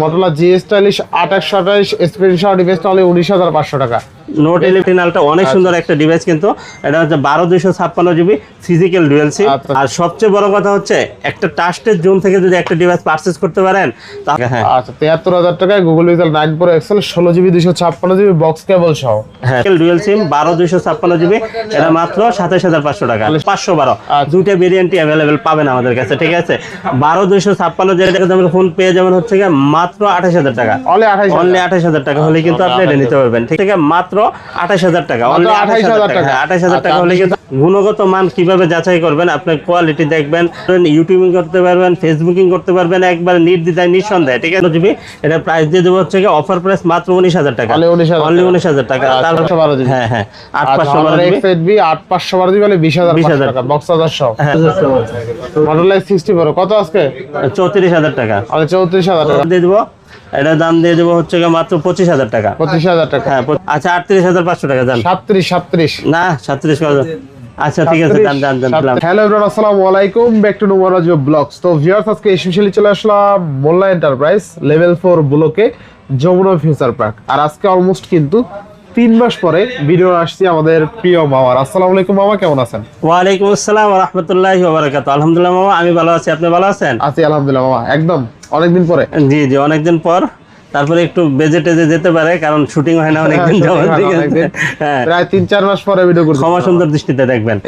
Motorola G-Stylish 8128 screenshot ডিভাইসটা হলো 19500 টাকা। নোট 11 আলট্রা অনেক সুন্দর একটা ডিভাইস, কিন্তু এটা হচ্ছে 12256 জিবি ফিজিক্যাল ডুয়াল সিম। আর সবচেয়ে বড় কথা হচ্ছে একটা ট্রাস্টেড জোন থেকে যদি একটা ডিভাইস পারচেজ করতে পারেন তাহলে হ্যাঁ আচ্ছা 73000 টাকায় Google Pixel 9 Pro XL 16 GB 256 GB box কেবল সহ। হ্যাঁ ডুয়াল সিম 12256 জিবি, এটা মাত্র 27500 টাকা। 512 দুইটা ভেরিয়েন্টই अवेलेबल পাবেন আমাদের কাছে, ঠিক আছে। 12256 যেটা দামের ফোন পেয়ে যাবেন হচ্ছে মাত্র 28000 টাকা। অনলি 28000 টাকা হলে কিন্তু আপনি এটা নিতে পারবেন, ঠিক আছে। মাত্র 28000 টাকা, অনলি 28000 টাকা। 28000 টাকা হলে কিন্তু গুণগত মান কিভাবে যাচাই করবেন, আপনি কোয়ালিটি দেখবেন, ইউটিউবিং করতে পারবেন, ফেসবুকিং করতে পারবেন একবার নির্দ্বিধায় নিঃসন্দেহে, ঠিক আছে। জিবি এটা প্রাইস দিয়ে দেবো হচ্ছে অফার প্রাইস মাত্র 19000 টাকা, অনলি 19000 টাকা। তারপর হ্যাঁ হ্যাঁ 8512 জিবি 8512 জিবি বলে 20000 টাকা বক্স চার্জার সহ। Motorola 60 Pro কত আজকে? 34000 টাকা, আরে 34000 টাকা দিয়ে দেবো। এটা দাম দিয়ে দেবো হচ্ছে মাত্র 25000 টাকা। 25000 টাকা, হ্যাঁ আচ্ছা 38500 টাকা জান। 37 না 37 আচ্ছা ঠিক আছে দাম দিলাম। হ্যালো এভরিওয়ান, আসসালামু আলাইকুম, ব্যাক টু নোমারাজ ব্লগস। তো ভিউয়ার্স আজকে স্পেশালি চলে আসলাম মোল্লা এন্টারপ্রাইজ লেভেল 4 ব্লকে যমুনা ফিউচার পার্ক। আর আজকে অলমোস্ট কিন্তু 3 মাস পরে ভিডিও আসছে আমাদের প্রিয় মামার। আসসালামু আলাইকুম মামা, কেমন আছেন? ওয়ালাইকুম আসসালাম ওয়া রাহমাতুল্লাহি ওয়া বারাকাতুহু। আলহামদুলিল্লাহ মামা, আমি ভালো আছি, আপনি ভালো আছেন? আছি আলহামদুলিল্লাহ মামা, একদম অনেকদিন পরে। জি জি অনেকদিন পর, তারপরে একটু বেজে যেতে পারে কারণ শুটিং হয় না অনেকদিন যাবত, ঠিক আছে। হ্যাঁ প্রায় 3-4 মাস পরে ভিডিও করছি। ক্ষমা সুন্দর দৃষ্টিতে দেখবেন।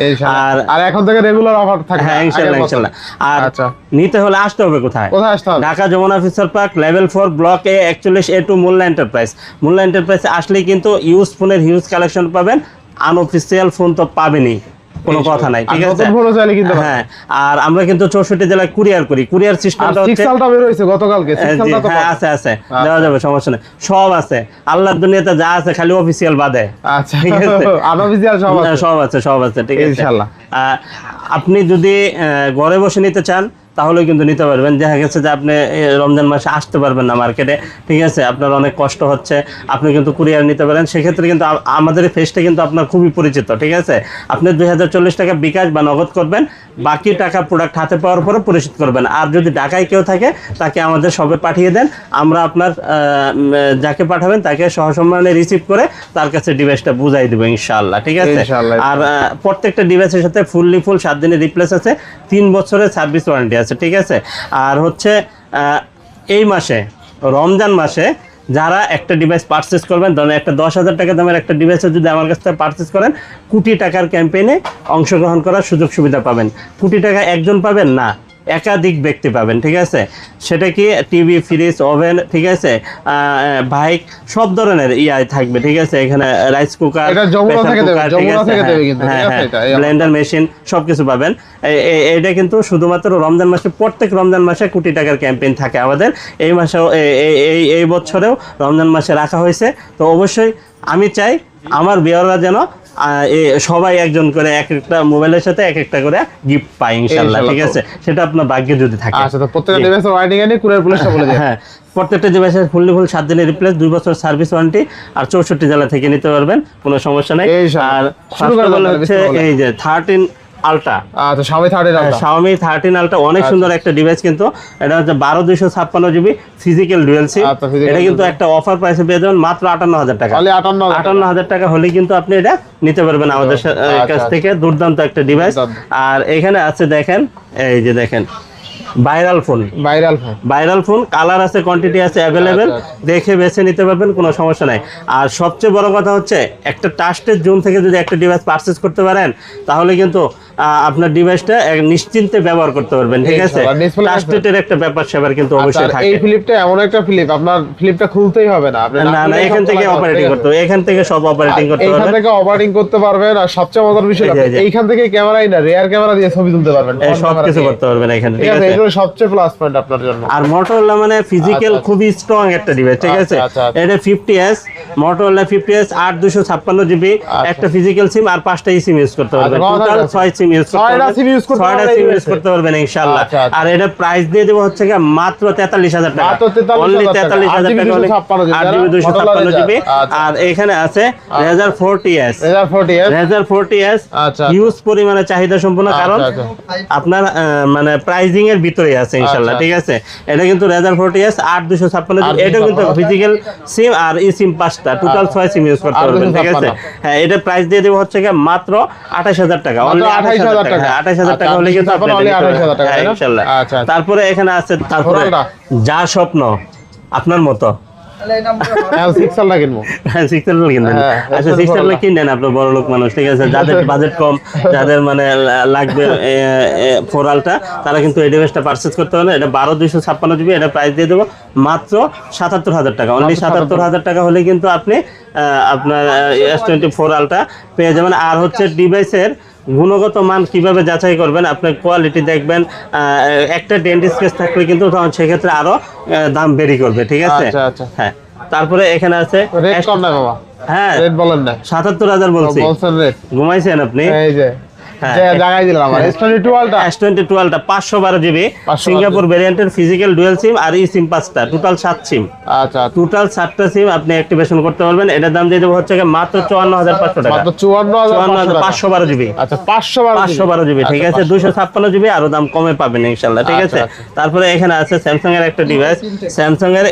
আর এখন থেকে রেগুলার অফার থাকবে। হ্যাঁ ইনশাআল্লাহ। আর আচ্ছা নিতে হলে আসতে হবে কোথায় আসতে হবে? Dhaka Jamuna future park level 4 block A 41A2 Molla enterprise. Molla এন্টারপ্রাইজে আসলেই কিন্তু ইউজ ফোনের হিউজ কালেকশন পাবেন, আনঅফিসিয়াল ফোন তো পাবেনই, কোনো কথা নাই, ঠিক আছে। হ্যাঁ আর আমরা কিন্তু 64 জেলায় কুরিয়ার করি। কুরিয়ার সিস্টেমটা হচ্ছে 6 সালটা বের হইছে গতকালকে। 6 সালটা তো হ্যাঁ আছে দেওয়া যাবে, সমস্যা নেই, সব আছে। আল্লাহর দুনিয়াতে যা আছে খালি অফিসিয়াল বাদে, আচ্ছা ঠিক আছে, আনঅফিসিয়াল সব আছে ঠিক আছে ইনশাআল্লাহ। আপনি যদি ঘরে বসে নিতে চান তাহলে কিন্তু নিতে পারবেন। দেখা গেছে যে আপনি রমজান মাসে আসতে পারবেন না মার্কেটে, ঠিক আছে, আপনার অনেক কষ্ট হচ্ছে, আপনি কিন্তু কুরিয়ার নিতে পারেন। সেক্ষেত্রে কিন্তু আমাদের ফেসটা কিন্তু আপনার খুবই পরিচিত, ঠিক আছে। আপনি 2040 টাকা বিকাশ বা নগদ করবেন, বাকি টাকা প্রোডাক্ট হাতে পাওয়ার পরে পরিশোধ করবেন। আর যদি ঢাকায় কেউ থাকে তাকে আমাদের শপে পাঠিয়ে দেন, আমরা আপনার যাকে পাঠাবেন তাকে সহসম্মানে রিসিভ করে তার কাছে ডিভাইসটা বুঝাই দেবো ইনশাআল্লাহ, ঠিক আছে। আর প্রত্যেকটা ডিভাইসের সাথে ফুল 7 দিনের রিপ্লেস আছে, 3 বছরের সার্ভিস ওয়ারেন্টি আছে, ঠিক আছে। আর হচ্ছে এই মাসে রমজান মাসে যারা একটা ডিভাইস পারচেস করবেন, ধরেন একটা 10,000 টাকা দামের একটা ডিভাইসে যদি আমার কাছ থেকে পারচেস করেন, কোটি টাকার ক্যাম্পেইনে অংশগ্রহণ করার সুযোগ সুবিধা পাবেন। কোটি টাকা একজন পাবেন না, একাধিক ব্যক্তি পাবেন, ঠিক আছে। সেটা কি টিভি, ফ্রিজ, ওভেন, ঠিক আছে, বাইক, সব ধরনের ইয়াই থাকবে, ঠিক আছে। এখানে রাইস কুকার, ব্লেন্ডার মেশিন সবকিছু পাবেন। এটা কিন্তু শুধুমাত্র রমজান মাসে, প্রত্যেক রমজান মাসে কোটি টাকার ক্যাম্পেইন থাকে আমাদের। এই মাসেও এই বছরেও রমজান মাসে রাখা হয়েছে। তো অবশ্যই আমি চাই আমার বিয়াররা যেন সবাই একজন করে এক একটা মোবাইলের সাথে এক একটা করে গিফট পাই ইনশাআল্লাহ, ঠিক আছে। সেটা আপনার ভাগ্যে যদি থাকে। আচ্ছা তো প্রত্যেকটা ডিভাইসের ওয়ারেন্টি এনে কুরিয়ার পুলিশটা বলে দেন। হ্যাঁ প্রত্যেকটা ডিভাইসের ফুল 7 দিনের রিপ্লেস, 2 বছর সার্ভিস ওয়ারেন্টি, আর 64 জেলা থেকে নিতে পারবেন, কোনো সমস্যা নাই। আর শুরু করা হচ্ছে এই যে 13 আলট্রা। আচ্ছা Xiaomi 13 আলট্রা অনেক সুন্দর একটা ডিভাইস, কিন্তু এটা হচ্ছে 12256 জিবি ফিজিক্যাল ডুয়াল সিম। এটা কিন্তু একটা অফার প্রাইসে পেয়ে যাবেন মাত্র 58000 টাকা। 58000 টাকা হলে কিন্তু আপনি এটা নিতে পারবেন আমাদের কাছ থেকে। দুর্দান্ত একটা ডিভাইস। আর এখানে আছে দেখেন, এই যে দেখেন ভাইরাল ফোন কালার আছে, কোয়ান্টিটি আছে অ্যাভেলেবেল, দেখে বেছে নিতে পারবেন, কোনো সমস্যা নাই। আর সবচেয়ে বড় কথা হচ্ছে একটা ট্রাস্টেড জোন থেকে যদি একটা ডিভাইস পারচেজ করতে পারেন তাহলে কিন্তু আপনার ডিভাইসটা নিশ্চিন্তে ব্যবহার করতে পারবেন, ঠিক আছে। ট্রাস্টেডের একটা ব্যাপার সেবার কিন্তু অবশ্যই থাকে। এই ফ্লিপটা এমন একটা ফ্লিপ, আপনার ফ্লিপটা খুলতেই হবে না, আপনি না এখান থেকে অপারেটিং করতে হবে, এখান থেকে সব অপারেটিং করতে পারবেন, এখান থেকে অপারেটিং করতে পারবেন। আর সবচেয়ে মজার বিষয় এইখান থেকে ক্যামেরাই না, রিয়ার ক্যামেরা দিয়ে ছবি তুলতে পারবেন, সব কিছু করতে পারবেন এখানে, ঠিক আছে। এটা সবচেয়ে প্লাস পয়েন্ট আপনার জন্য। আর Motorola মানে ফিজিক্যাল খুবই স্ট্রং একটা ডিভাইস, ঠিক আছে। এটা 50s Motorola 50s 8256 জিবি একটা ফিজিক্যাল সিম আর 5টা সিম ইউজ করতে পারবেন, টোটাল 6 সিম ইউজ করতে ছয়টা পারবেন, সিম ইউজ করতে 6টা পারবেন সিম ইউজ করতে পারবেন ইনশাআল্লাহ। আচ্ছা, আচ্ছা। আর এটা প্রাইস দিয়ে দেব হচ্ছে কি মাত্র 43000 টাকা, মাত্র 43,000 অনলি টাকা। 43000 টাকা হলে 8GB 8GB 256 জিবি। আচ্ছা। আর এখানে আছে Razer 40s, Razer 40s Razer 40s আচ্ছা। হিউজ পরিমাণে চাহিদা সম্পন্ন, কারণ আচ্ছা। আপনার মানে প্রাইজিং এর ভিতরে আছে ইনশাআল্লাহ, আচ্ছা। ঠিক আছে। এটা কিন্তু Razer 40s 8256 জিবি, এটা কিন্তু ফিজিক্যাল সিম আর ই সিম 5টা, টোটাল 6 সিম ইউজ করতে পারবেন, ঠিক আছে। হ্যাঁ, এটা প্রাইস দিয়ে দেব হচ্ছে কি মাত্র 28000 টাকা, অনলি 28000 টাকা। 28000 টাকা হলে কিন্তু আপনি অনলি 28000 টাকা, হ্যাঁ, তাই না? ইনশাআল্লাহ। আচ্ছা। তারপরে এখানে আছে, তারপরে কোনটা? যা স্বপ্ন আপনার মতো সিক্সালটা কিনবো। হ্যাঁ, 6 কিনবেন। হ্যাঁ, আচ্ছা, 6 কিনেন, আপনি বড় লোক মানুষ, ঠিক আছে। যাদের বাজেট কম, যাদের মানে লাগবে ফোরালটা, তারা কিন্তু এই ডিভাইসটা পারচেজ করতে পারেন। এটা 12256 জিবি, এটা প্রাইস দিয়ে দেবো মাত্র 77000 টাকা, অনলি 77000 টাকা হলে কিন্তু আপনি আপনার S24 আলটা পেয়ে যাবেন। আর হচ্ছে ডিভাইসের গুণগত মান কিভাবে যাচাই করবেন, আপনার কোয়ালিটি দেখবেন। একটা ডেন্ট স্কেচ থাকলে কিন্তু তখন সেক্ষেত্রে আরো দাম বেরি করবে, ঠিক আছে। আচ্ছা, আচ্ছা। হ্যাঁ, তারপরে এখানে আছে রেট কম না বাবা, হ্যাঁ রেট বলেন না, 77000 বলছি, বলছেন রেট। ঘুমাইছেন আপনি। এই যে হ্যাঁ, জায়গায় দিলাম আমার S22 ultra, S22 512 GB, 512 Singapore ভেরিয়েন্টের ফিজিক্যাল ডুয়াল সিম আর ই সিম 5টা, টোটাল 7 সিম। আচ্ছা। টোটাল 7টা সিম আপনি অ্যাক্টিভেশন করতে পারবেন। এটার দাম দিয়ে দেবো হচ্ছে কি মাত্র 54500 টাকা, মাত্র 54500 512 জিবি। আচ্ছা, 512 জিবি, ঠিক আছে। 256 জিবি আরো দাম কমে পাবেন ইনশাআল্লাহ, ঠিক আছে। আচ্ছা। তারপরে এখানে আছে স্যামসাং এর একটা ডিভাইস, স্যামসাং এর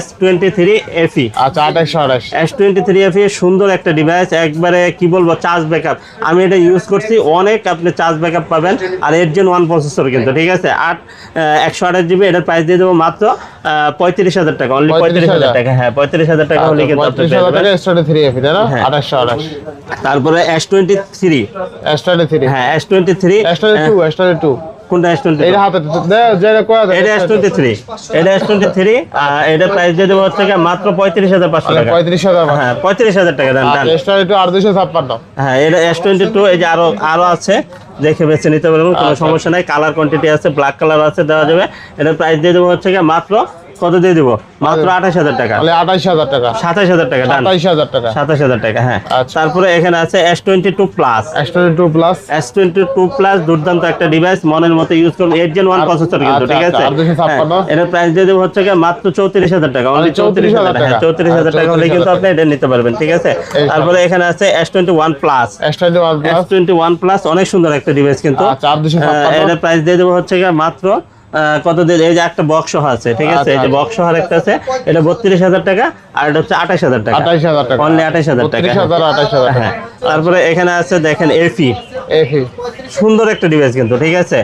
S23 FE। আচ্ছা, 2828 S23 FE সুন্দর একটা ডিভাইস, একবারে কি বলবো, চার্জ ব্যাকআপ। আমি এটা ইউজ করছি অনেক, আপনি চার্জ ব্যাকআপ পাবেন। আর 8 Gen 1 প্রসেসর কিন্তু, ঠিক আছে। 128 জিবি, এটার প্রাইস দিয়ে দেবো মাত্র 35000 টাকা, অনলি 35000 টাকা। হ্যাঁ, 35000 টাকা হলে কিন্তু আপনি পেয়ে 35000 যাবেন। টাকা S23 FE, তাই না? হ্যাঁ। 2828 তারপরে S23, S23 হ্যাঁ S23, S22 কোনটা S23? এটা হাতে যে কয় আছে, এটা S23, এটা S23, এটা প্রাইস দিয়ে দেবো হচ্ছে কি মাত্র 35500 টাকা। 35000 হ্যাঁ, 35000 টাকা দেন। S22 আর 256 হ্যাঁ, এটা S22, এই যে আরো আছে, দেখে বেছে নিতে পারবেন, কোনো সমস্যা নাই। কালার কোয়ান্টিটি আছে, ব্ল্যাক কালার আছে, দেওয়া যাবে। এটা প্রাইস দিয়ে দেবো হচ্ছে কি মাত্র কত দিয়ে দিব, মাত্র 28000 টাকা, তাহলে 28000 টাকা, 27000 টাকা, ডান। 27000 টাকা, 27000 টাকা, হ্যাঁ। আচ্ছা। তারপরে এখানে আছে S22 plus, S22 plus, S22 plus দুর্দান্ত একটা ডিভাইস, মনের মতো ইউজ করুন। 8 Gen 1 প্রসেসর কিন্তু, ঠিক আছে। আর 256 এর প্রাইস দিয়ে দেব হচ্ছে কি মাত্র 34000 টাকা, অনলি 34000 টাকা। হ্যাঁ, 34000 টাকা হলে কিন্তু আপনি এটা নিতে পারবেন, ঠিক আছে। তারপরে এখানে আছে S21 plus, S21 plus, S21 plus অনেক সুন্দর একটা ডিভাইস কিন্তু। আচ্ছা, আর 256 এর প্রাইস দিয়ে দেব হচ্ছে কি মাত্র কত দিয়ে, এই যে একটা বক্স সহ আছে, ঠিক আছে। এই যে বক্স সহ একটা আছে, এটা 32000 টাকা, আর এটা হচ্ছে 28000 টাকা, 28000 টাকা, অনলি 28000 টাকা। 32000 28000 টাকা। হ্যাঁ, তারপরে এখানে আছে দেখেন FE, FE সুন্দর একটা ডিভাইস কিন্তু, ঠিক আছে।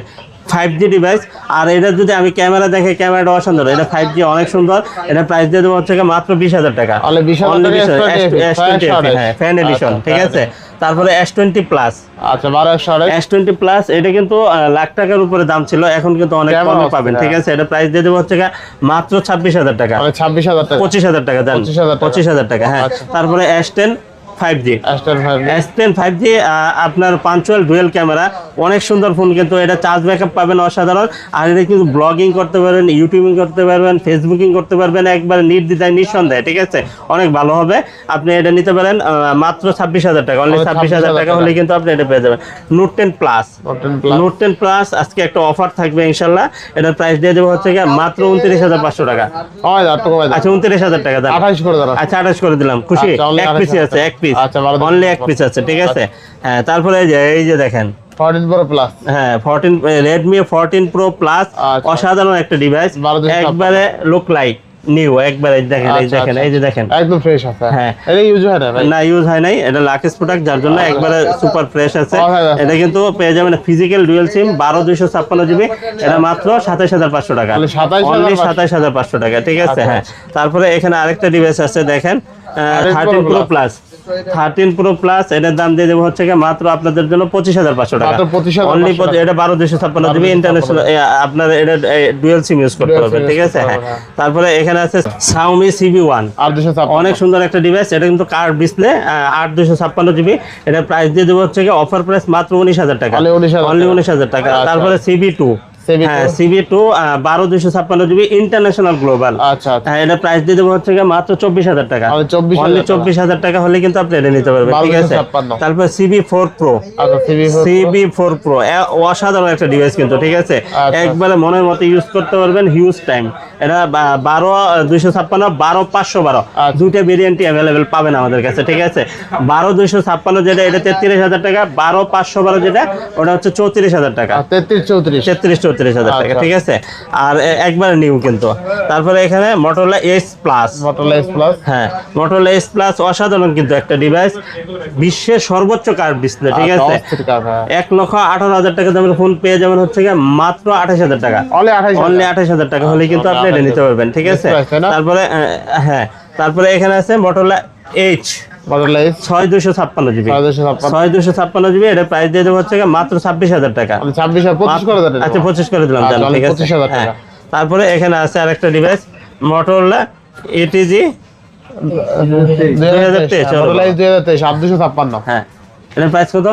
5G ডিভাইস, আর এটা যদি আমি ক্যামেরা দেখে, ক্যামেরাটা অসাধারণ। এটা 5G অনেক সুন্দর। এটা প্রাইস দিয়ে দেবো হচ্ছে কি মাত্র 20000 টাকা, তাহলে 20000 টাকা S20 হ্যাঁ, ফ্যান এডিশন, ঠিক আছে। তারপরে S20 প্লাস, আচ্ছা, 1228 S20 প্লাস, এটা কিন্তু লাখ টাকার উপরে দাম ছিল, এখন কিন্তু অনেক কেমন কমে অবস্থা? পাবেন, ঠিক আছে। এটা প্রাইস দিয়ে দেবো হচ্ছে কি মাত্র 26000 টাকা, তাহলে 26000 টাকা, 25000 টাকা দেন, 25000 টাকা। 25000 টাকা, হ্যাঁ। আচ্ছা। তারপরে S10 5G, S10 S10 5G আপনার পাঞ্চুয়াল ডুয়েল ক্যামেরা, অনেক সুন্দর ফোন কিন্তু। এটা চার্জ ব্যাকআপ পাবেন অসাধারণ। আর এটা কিন্তু ব্লগিং করতে পারবেন, ইউটিউবিং করতে পারবেন, ফেসবুকিং করতে পারবেন, একবারে নির্দ্বিধায় নিঃসন্দেহে, ঠিক আছে। অনেক ভালো হবে, আপনি এটা নিতে পারেন মাত্র 26000 টাকা, অনলি 26000 টাকা হলে কিন্তু আপনি এটা পেয়ে যাবেন। নোট 10 প্লাস, নোট 10 প্লাস আজকে একটা অফার থাকবে ইনশাল্লাহ। এটার প্রাইস দিয়ে দেবো হচ্ছে কি মাত্র 29500 টাকা। আচ্ছা, 29000 টাকা দেন। 28 করে দাও। আচ্ছা, 28 করে দিলাম, খুশি। আচ্ছা, only এক পিসি 28 আছে, এক পিস, আচ্ছা, 12 অনলি এক পিস আছে, ঠিক আছে। হ্যাঁ, তারপরে এই যে দেখেন 14 Pro প্লাস, হ্যাঁ, 14 Redmi 14 Pro প্লাস, আচ্ছা। অসাধারণ একটা ডিভাইস, 12,000 একবারে লুক লাইক নিউ, একবারে দেখেন, এই আচ্ছা, দেখেন, আচ্ছা। এই যে দেখেন, একদম ফ্রেশ আছে। হ্যাঁ। এটা ইউজ হয় না ভাই? না, ইউজ হয় নাই, এটা লাকেস প্রোডাক্ট, যার জন্য একবারে সুপার ফ্রেশ আছে। আচ্ছা। এটা কিন্তু পেয়ে যাবেন ফিজিক্যাল ডুয়াল সিম 12256 জিবি, এটা মাত্র 27500 টাকা, তাহলে 27500 অনলি 27500 টাকা, ঠিক আছে। আচ্ছা। হ্যাঁ, তারপরে এখানে আরেকটা ডিভাইস আছে দেখেন, 13 Pro প্লাস, 13 Pro প্লাস, এটার দাম দিয়ে দেবো হচ্ছে কি মাত্র আপনাদের জন্য 25500 টাকা, মাত্র 25500 অনলি। এটা 12256 জিবি ইন্টারন্যাশনাল, আপনার এটা ডুয়াল সিম ইউজ করতে Dual পারবেন, SIM ঠিক use আছে। করতে হ্যাঁ, পারবেন, হ্যাঁ। তারপরে এখানে আছে Xiaomi CB1, আর 256 অনেক সুন্দর একটা ডিভাইস। এটা কিন্তু কার্ভ ডিসপ্লে, 8256 জিবি। এটা প্রাইস দিয়ে দেবো হচ্ছে কি অফার প্রাইস মাত্র 19000 টাকা, Only 19000 অনলি 19000 টাকা। আচ্ছা। তারপরে CB2, CB2 হ্যাঁ CB2 12 256 জিবি ইন্টারন্যাশনাল গ্লোবাল। আচ্ছা আচ্ছা, হ্যাঁ এটা প্রাইস দিয়ে দেবো হচ্ছে গিয়ে মাত্র 24,000 টাকা। তাহলে 24,000 অনলি 24,000 টাকা হলে কিন্তু আপনি এটা নিতে পারবেন, ঠিক আছে। 1256 তারপর CB4 Pro, আচ্ছা CB4 Pro অসাধারণ একটা ডিভাইস কিন্তু, ঠিক আছে। আচ্ছা। একবারে মনের মতো ইউজ করতে পারবেন, হিউজ টাইম। এটা 12 256 12 512 আচ্ছা। দুইটা ভেরিয়েন্টই অ্যাভেলেবেল পাবেন আমাদের কাছে, ঠিক আছে। 12 256 যেটা এটা 33,000 টাকা, 12 512 যেটা ওটা হচ্ছে 34,000 টাকা, 33 34 34,000 টাকা, আচ্ছা। ঠিক আছে। আর একবারে নিউ কিন্তু। তারপরে এখানে Motorola S Plus, Motorola S Plus, হ্যাঁ Motorola S Plus অসাধারণ কিন্তু একটা ডিভাইস, বিশ্বের সর্বোচ্চ কার্ভ ডিসপ্লে, ঠিক আছে। 1,18,000 টাকা দামের ফোন পেয়ে যাবেন হচ্ছে গিয়ে মাত্র 28,000 টাকা, অনলি 28,000 টাকা হলে কিন্তু আপনি এটা নিতে পারবেন, ঠিক আছে। তারপরে হ্যাঁ, তারপরে এখানে আছে Motorola H, Motorola S 6256 GB, 6256 6256 GB. এটা প্রাইস দিয়ে দেবো হচ্ছে গিয়ে মাত্র 26,000 টাকা। 26 আর 25 করে দেন। আচ্ছা 25 করে দিলাম, আচ্ছা, ঠিক আছে। 25,000 টাকা। হ্যাঁ, তারপরে এখানে আছে আরেকটা device Motorola ATG 2023, Motorola S 2023 8256, হ্যাঁ এটার প্রাইস কত?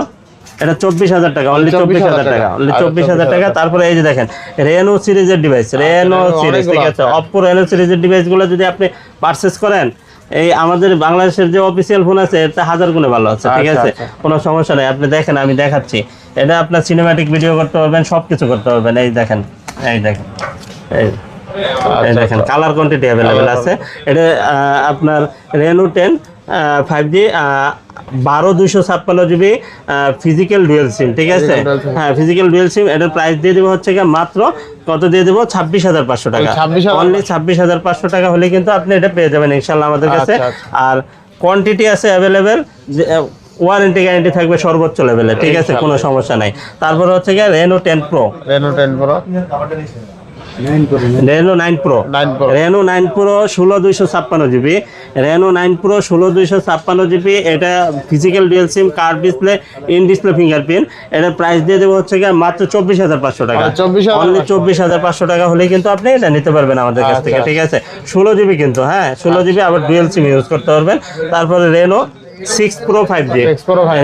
এটা 24,000 টাকা, অনলি 24,000 টাকা, অনলি 24,000 টাকা। তারপরে এই যে দেখেন Reno সিরিজের ডিভাইস, Reno সিরিজ, ঠিক আছে। Oppo Reno সিরিজের ডিভাইসগুলো যদি আপনি পারচেজ করেন, এই আমাদের বাংলাদেশের যে অফিসিয়াল ফোন আছে এর 1000 গুণে ভালো আছে, ঠিক আছে। কোনো সমস্যা নেই, আপনি দেখেন, আমি দেখাচ্ছি। এটা আপনার সিনেম্যাটিক ভিডিও করতে পারবেন, সবকিছু করতে পারবেন। এই দেখেন, এই দেখেন, এই দেখেন কালার কোয়ান্টিটি অ্যাভেলেবেল আছে। এটা আপনার Reno 10 5G 12 256 GB physical dual সিম, ঠিক আছে। হ্যাঁ ফিজিক্যাল ডুয়েল সিম। এটার প্রাইস দিয়ে দেবো হচ্ছে গিয়ে মাত্র কত দিয়ে দেবো? 26,500 টাকা, অনলি 26,500 টাকা হলে কিন্তু আপনি এটা পেয়ে যাবেন ইনশাল্লাহ আমাদের কাছে। আর কোয়ান্টিটি আছে অ্যাভেলেবেল, ওয়ারেন্টি গ্যারান্টি থাকবে সর্বোচ্চ লেভেলে, ঠিক আছে, কোনো সমস্যা নাই। তারপরে হচ্ছে গিয়ে Reno 10 Pro, Reno 10 Pro, Reno 9 Pro, Reno 9 Pro 16 256 GB, Reno 9 Pro 16 256 GB. এটা physical dual SIM, curve display, in display fingerprint. এটার প্রাইস দিয়ে দেবো হচ্ছে গিয়ে মাত্র 24,500 টাকা, অনলি 24,500 টাকা হলে কিন্তু আপনি এটা নিতে পারবেন আমাদের কাছ থেকে, ঠিক আছে। 16 জিবি কিন্তু, হ্যাঁ 16 জিবি, আবার ডুয়াল সিম ইউজ করতে পারবেন। তারপরে Reno 6 Pro 5G,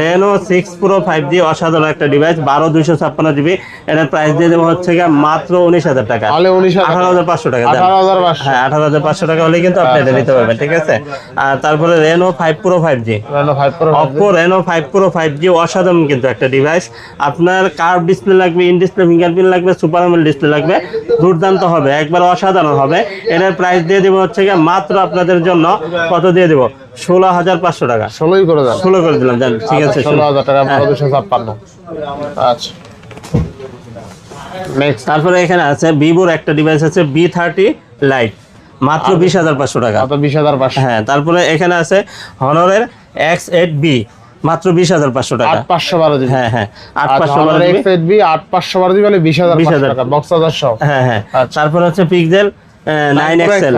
Reno 6 Pro 5G অসাধারণ একটা ডিভাইস, 12 256 জিবি। এটার প্রাইস দিয়ে দেবো হচ্ছে গিয়ে মাত্র 19,000 টাকা, 18,500 টাকা, হ্যাঁ 18,500 টাকা হলে কিন্তু আপনি এটা নিতে পারবেন, ঠিক আছে। আর তারপরে Reno 5 Pro 5G, Oppo Reno 5 Pro 5G অসাধারণ কিন্তু একটা ডিভাইস। আপনার কার্ভ ডিসপ্লে লাগবে, ইন ডিসপ্লে ফিঙ্গারপ্রিন্ট লাগবে, সুপার আমোলেড ডিসপ্লে লাগবে, দুর্দান্ত হবে, একবার অসাধারণ হবে। এটার প্রাইস দিয়ে দেবো হচ্ছে গিয়ে মাত্র আপনাদের জন্য কত দিয়ে দেবো? 16,500 টাকা, 16 করে দেন, 16 করে দিলাম, জান, ঠিক আছে। 16,000 টাকা, 1256। আচ্ছা নেক্সট। তারপরে এখানে আছে ভিভোর একটা ডিভাইস আছে B30 Lite, মাত্র 20,500 টাকা, 20,500। হ্যাঁ। তারপরে এখানে আছে হনরের X8B, মাত্র 20,500 টাকা, 8512 জিবি, হ্যাঁ হ্যাঁ 8512 জিবি, X8B 8512 জিবি বলে 20,500 টাকা, বক্স চার্জার সহ, হ্যাঁ হ্যাঁ। তারপরে হচ্ছে Pixel 9XL,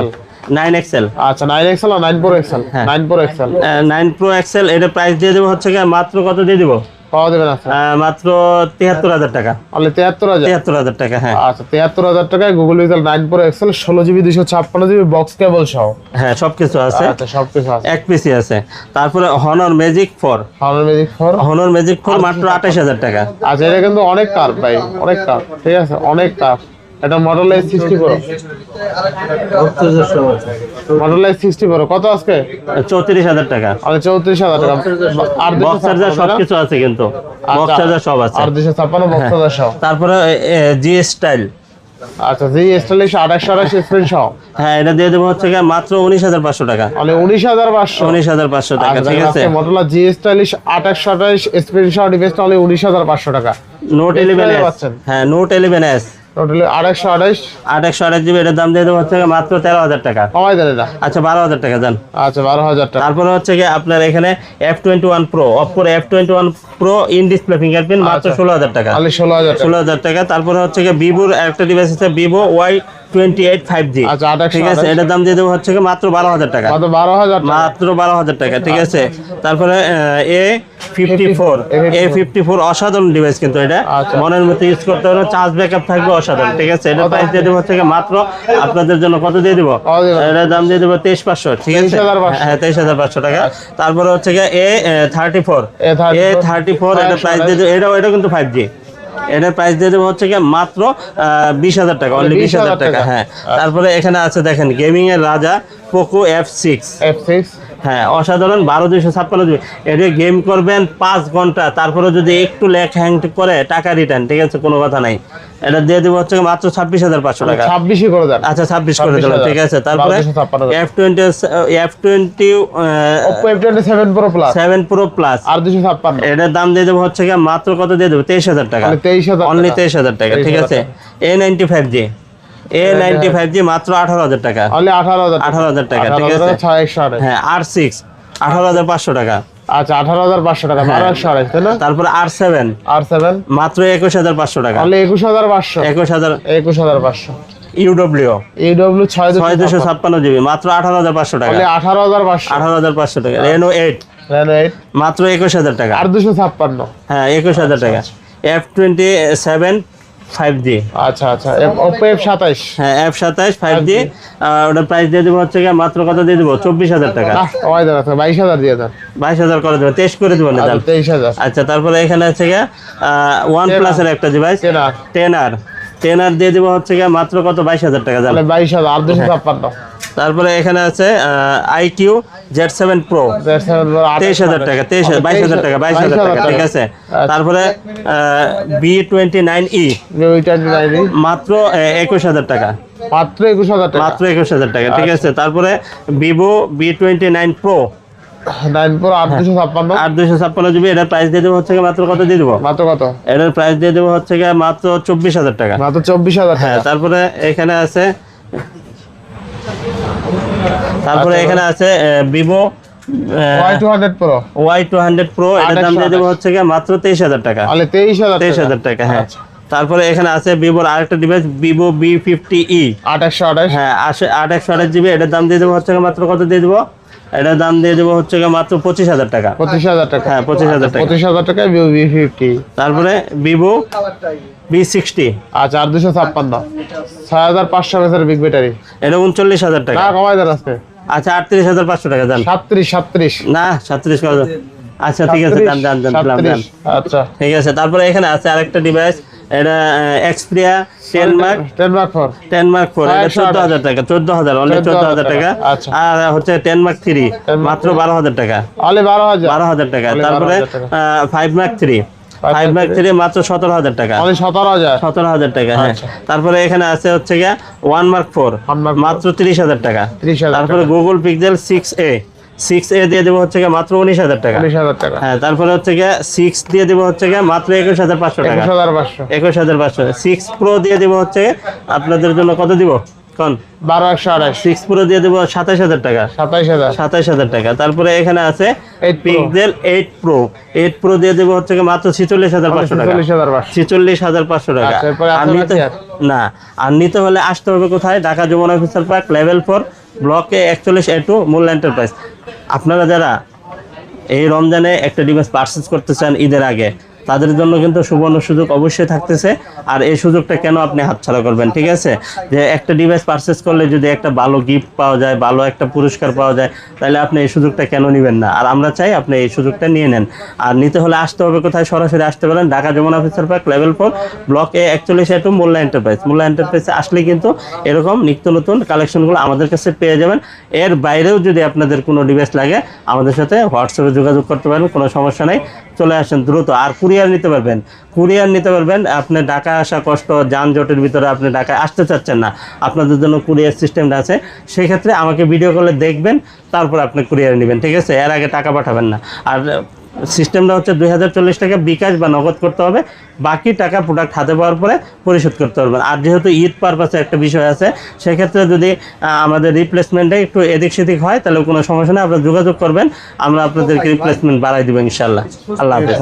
9XL, আচ্ছা 9XL আর 9 Pro XL, 9 Pro XL, 9 Pro XL। এটা প্রাইস দিয়ে দেবো হচ্ছে গিয়ে মাত্র কত দিয়ে দিব? পাওয়া দেবেন আছে মাত্র 73,000 টাকা, তাহলে 73,000 টাকা, হ্যাঁ আচ্ছা 73,000 টাকায় Google pixel 9 Pro XL 16 GB 256 GB box কেবল সহ, হ্যাঁ সবকিছু আছে, আচ্ছা সবকিছু আছে, এক পিসি আছে। তারপরে Honor Magic 4, Honor Magic 4 মাত্র 28,000 টাকা। আচ্ছা এটা কিন্তু অনেক কার ভাই, অনেক কার, ঠিক আছে, অনেক কার। এটা Motorola S60 Pro, Motorola S60 Pro কত আজকে? 34,000 টাকা, আরে 34,000 টাকা, আর বক্স চার্জার সবকিছু আছে কিন্তু, বক্স চার্জার সব আছে, আর 256 বক্স চার্জার সহ। তারপরে G Style, আচ্ছা জি স্টাইলিশ 2828 স্ক্রিন সহ, হ্যাঁ এটা দিয়ে দেবো হচ্ছে গিয়ে মাত্র 19,500 টাকা, মানে 19,500 টাকা, ঠিক আছে। Motorola G স্টাইলিশ 2828 স্ক্রিন সহ ডিভাইসটা হলো 19,500 টাকা। নোট 11s, হ্যাঁ নোট 11s টোটালি 2828 জিবি, এটার দাম দিয়ে দেবো হচ্ছে মাত্র 13,000 টাকা, কমাই দেন এটা, আচ্ছা 12,000 টাকা যান, আচ্ছা 12,000 টাকা। তারপরে হচ্ছে গিয়ে আপনার এখানে F21 Pro, Oppo F21 Pro in display fingerprint মাত্র 16,000 টাকা, তাহলে 16,000 টাকা। তারপরে হচ্ছে গিয়ে ভিভোর একটা ডিভাইস আছে Vivo Y28 5G, আচ্ছা 28, ঠিক আছে, এটার দাম দিয়ে দেবো হচ্ছে মাত্র 12,000 টাকা, মাত্র 12,000 টাকা, মাত্র 12,000 টাকা, ঠিক আছে। তারপরে A54 অসাধারণ ডিভাইস কিন্তু, এটা মনের মতো ইউজ করতে হবে, চার্জ ব্যাকআপ থাকবে অসাধারণ, ঠিক আছে। এটা প্রাইস দিয়ে দেবো হচ্ছে মাত্র আপনাদের জন্য কত দিয়ে দিব? এটার দাম দিয়ে দেবো 23,500, ঠিক আছে, হ্যাঁ 23,500 টাকা। তারপরে হচ্ছে A34, এটা প্রাইস দিয়ে দেবো, এটা কিন্তু 5G, এটার প্রাইস দিয়ে দেবো হচ্ছে কি মাত্র 20,000 টাকা, অনলি 20,000 টাকা। হ্যাঁ, তারপরে এখানে আছে দেখেন গেমিং এর রাজা পোকো F6। হ্যাঁ, অসাধারণ 12,256 জিবি। এটা গেম করবেন 5 ঘন্টা, তারপরে যদি একটু ল্যাগ হ্যাং করে টাকা রিটার্ন, ঠিক আছে, কোনো কথা নাই। এটা দিয়ে দিব হচ্ছে মাত্র 26,500 টাকা। 26 করে দেন। আচ্ছা 26 করে দিলাম, ঠিক আছে। তারপরে F20 Oppo F27 Pro Plus 7 Pro Plus আর 256, এটার দাম দিয়ে দেবো হচ্ছে মাত্র কত দিয়ে দেবো 23,000 টাকা, অনলি 23,000 টাকা, ঠিক আছে। A95G মাত্র 18,000 টাকা, অনলি 18,000 টাকা, ঠিক আছে। হ্যাঁ, R6 18,500 টাকা। আচ্ছা 18,500 টাকা, 12,000 তাই না? তারপরে R7 মাত্র 21,500 টাকা, অনলি 21,500, 21,500। UW 6256 জিবি মাত্র 18,500 টাকা, অনলি 18,500, 18,500 টাকা। Reno 8 মাত্র 21,000 টাকা, আর 256। হ্যাঁ 21,000 টাকা। F27 5G, আচ্ছা আচ্ছা। Oppo F27, হ্যাঁ F27 5G, ওটার প্রাইস দিয়ে দেবো হচ্ছে মাত্র কত দিয়ে দেবো 24,000 টাকা। না কমাই দেন, 22,000 দিয়ে দেন। 22,000 করে দেবো, 23 করে দেবো না দাম। 23,000। আচ্ছা, তারপরে এখানে আছে OnePlus এর একটা ডিভাইস 10R দিয়ে দেবো হচ্ছে মাত্র কত 22,000 টাকা দাম, 22,000 আর 256। তারপরে এখানে আছে IQ Z7 Pro 23,000 টাকা, 22,000 টাকা, 22,000 টাকা, ঠিক আছে। তারপরে B29e মাত্র 21,000 টাকা, মাত্র 21,000 টাকা, মাত্র 21,000 টাকা, ঠিক আছে। তারপরে Vivo B29 Pro 9 Pro আর 256, 256 জিবি, এটার প্রাইস দিয়ে দেবো হচ্ছে মাত্র কত দিয়ে দেবো, মাত্র কত? এটার প্রাইস দিয়ে দেবো হচ্ছে মাত্র 24,000 টাকা, মাত্র 24,000 টাকা। হ্যাঁ, তারপরে এখানে আছে Vivo Y200 Pro এটার দাম দিয়ে দেবো হচ্ছে মাত্র 23,000 টাকা, 23,000 টাকা। হ্যাঁ, তারপরে এখানে আছে Vivoর আরেকটা ডিভাইস Vivo B50e 828, হ্যাঁ 828 জিবি, এটার দাম দিয়ে দেবো হচ্ছে মাত্র কত দিয়ে দেবো, এটার দাম দিয়ে দেবো হচ্ছে মাত্র 25,000 টাকা, 25,000 টাকা। হ্যাঁ 25,000 টাকা, 25,000 টাকা Vivo B50। তারপরে Vivo B60, আচ্ছা আর 256, 6,500 এর বিগ ব্যাটারি, এটা 39,000 টাকা। না কমাই দেন আজকে। আচ্ছা 38,500 টাকা দেন। 37, না 37 করে দেন। আচ্ছা ঠিক আছে, দেন দেন দেন দেন দেন। আচ্ছা ঠিক আছে। তারপরে এখানে আছে আরেকটা ডিভাইস, এটা Xperia 10 Mark 4, এটা 14,000 টাকা, 14,000, অনলি 14,000 টাকা। আচ্ছা। আর হচ্ছে 10 Mark 3 মাত্র 12,000 টাকা, অনলি 12,000, 12,000 টাকা। তারপরে 5 Mark 3 মাত্র 17,000 টাকা, অনলি 17,000 টাকা। হ্যাঁ, তারপরে এখানে আছে হচ্ছে 1 Mark 4 মাত্র 30,000 টাকা। 30,000। তারপরে Google Pixel 6a দিয়ে দেবো হচ্ছে মাত্র 19,000 টাকা, 19,000 টাকা। হ্যাঁ, তারপরে হচ্ছে 6 দিয়ে দেবো হচ্ছে মাত্র 21,500 টাকা, 21,500। 6 Pro দিয়ে দেবো হচ্ছে আপনাদের জন্য কত দিব কোন 12,128, 6 Pro দিয়ে দেবো 27,000 টাকা, 27,000 টাকা। তারপরে এখানে আছে Pixel 8 Pro দিয়ে দেবো হচ্ছে মাত্র 46,500 টাকা, 46,500 টাকা। আচ্ছা, এরপরে আর নিতে না, আর নিতে হলে আসতে হবে কোথায়, Dhaka Jamuna officer park level 4 ব্লকে 41A2 মূল এন্টারপ্রাইজ। আপনারা যারা এই রমজানে একটা ডিভাইস পারচেজ করতে চান ঈদের আগে, তাদের জন্য কিন্তু সুবর্ণ সুযোগ অবশ্যই থাকতেছে। আর এই সুযোগটা কেন আপনি হাতছাড়া করবেন, ঠিক আছে? যে একটা ডিভাইস পারচেজ করলে যদি একটা ভালো গিফট পাওয়া যায়, ভালো একটা পুরস্কার পাওয়া যায়, তাহলে আপনি এই সুযোগটা কেন নেবেন না? আর আমরা চাই আপনি এই সুযোগটা নিয়ে নেন। আর নিতে হলে আসতে হবে কোথায়, সরাসরি আসতে পারেন Dhaka Jamuna officer park level 4 block A 41A2 Molla enterprise. Molla এন্টারপ্রাইজে আসলে কিন্তু এরকম নিত্য নতুন কালেকশনগুলো আমাদের কাছে পেয়ে যাবেন। এর বাইরেও যদি আপনাদের কোনো ডিভাইস লাগে আমাদের সাথে হোয়াটসঅ্যাপে যোগাযোগ করতে পারেন, কোনো সমস্যা নেই। চলে আসেন দ্রুত। আর কুরিয়ার নিতে পারবেন, আপনি ঢাকা আসা কষ্ট, যানজটের ভিতরে আপনি ঢাকায় আসতে চাচ্ছেন না, আপনাদের জন্য কুরিয়ার সিস্টেমটা আছে। সেই ক্ষেত্রে আমাকে ভিডিও কলে দেখবেন, তারপর আপনি কুরিয়ার নেবেন, ঠিক আছে? এর আগে টাকা পাঠাবেন না। আর সিস্টেমটা হচ্ছে 2040 টাকা বিকাশ বা নগদ করতে হবে, বাকি টাকা প্রোডাক্ট হাতে পাওয়ার পরে পরিশোধ করতে পারবেন। আর যেহেতু ঈদ পারপাসে একটা বিষয় আছে, সেক্ষেত্রে যদি আমাদের রিপ্লেসমেন্টে একটু এদিক সেদিক হয়, তাহলে কোনো সমস্যা নেই, আপনারা যোগাযোগ করবেন, আমরা আপনাদেরকে রিপ্লেসমেন্ট বাড়াই দেবো ইনশাল্লাহ। আল্লাহ হাফেজ।